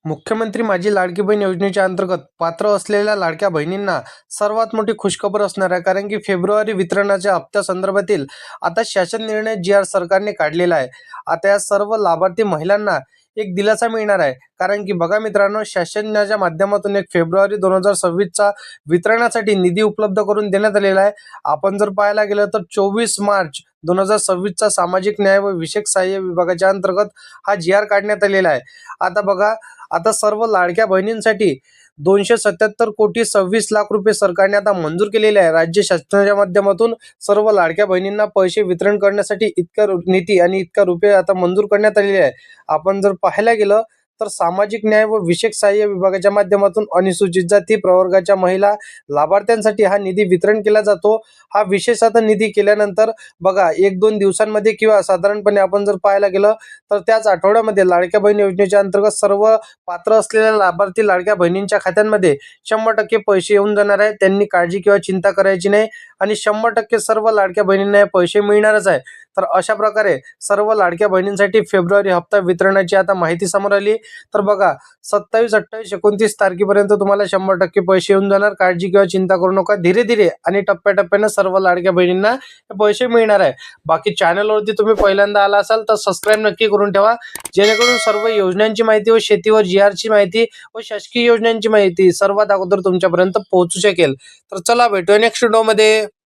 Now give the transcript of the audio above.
मुख्यमंत्री माझी लाडकी बहीण योजनेच्या अंतर्गत पात्र असलेल्या लाडक्या बहिणींना सर्वात मोठी खुशखबर असणार आहे. कारण की फेब्रुवारी वितरणाच्या हप्त्यासंदर्भातील आता शासन निर्णय जी आर सरकारने काढलेला आहे. आता या सर्व लाभार्थी महिलांना एक दिलासा मिळणार आहे. कारण की बघा मित्रांनो, शासनाच्या माध्यमातून 1 फेब्रुवारी 2026चा वितरणासाठी निधी उपलब्ध करून देण्यात आलेला आहे. आपण जर पाहायला गेलं तर 24 मार्च 2026चा सामाजिक न्याय व विशेष सहाय्य विभागाच्या अंतर्गत हा जी आर काढण्यात आलेला आहे. आता बघा, आता सर्व लाडक्या बहिणींसाठी 277 कोटी 26 लाख रुपये सरकारने आता मंजूर केलेले आहे. राज्य शासनाच्या माध्यमातून सर्व लाडक्या बहिणींना पैसे वितरण करण्यासाठी इतका निधी आणि इतका रुपये आता मंजूर करण्यात आलेले आहे. आपण जर पाहायला गेलं तर सामाजिक न्याय व विशेष सहाय्य विभागाच्या माध्यमातून अनुसूचित जाती प्रवर्गाच्या महिला लाभार्थ्यांसाठी हा निधी वितरण केला जातो. हा विशेष आता निधी केल्यानंतर बघा 1-2 दिवसांमध्ये किंवा साधारणपणे आपण जर पाहायला गेलं तर त्याच आठवड्यामध्ये लाडक्या बहीण योजनेच्या अंतर्गत सर्व पात्र असलेल्या लाभार्थी लाडक्या बहिणींच्या खात्यांमध्ये 100% पैसे येऊन जाणार आहे. त्यांनी काळजी किंवा चिंता करायची नाही आणि 100% सर्व लाडक्या बहिणींना हे पैसे मिळणारच आहे. तर अशा प्रकारे सर्व लाडक्या बहिणींसाठी फेब्रुवारी हप्ता वितरणाची आता माहिती समोर आली. तर बघा 27, 28, 29 तारखेपर्यंत तुम्हाला 100% पैसे येऊन जाणार. काळजी किंवा चिंता करू नका. धीरे धीरे आणि टप्प्याटप्प्याने सर्व लाडक्या बहिणींना हे पैसे मिळणार आहे. बाकी चॅनलवरती तुम्ही पहिल्यांदा आला असाल तर सबस्क्राईब नक्की करून ठेवा, जेणेकरून सर्व योजनांची माहिती व शेतीवर जी-आरची माहिती व शासकीय योजनांची माहिती सर्वात अगोदर तुमच्यापर्यंत पोहोचू शकेल. तर चला भेटूया नेक्स्ट व्हिडिओमध्ये.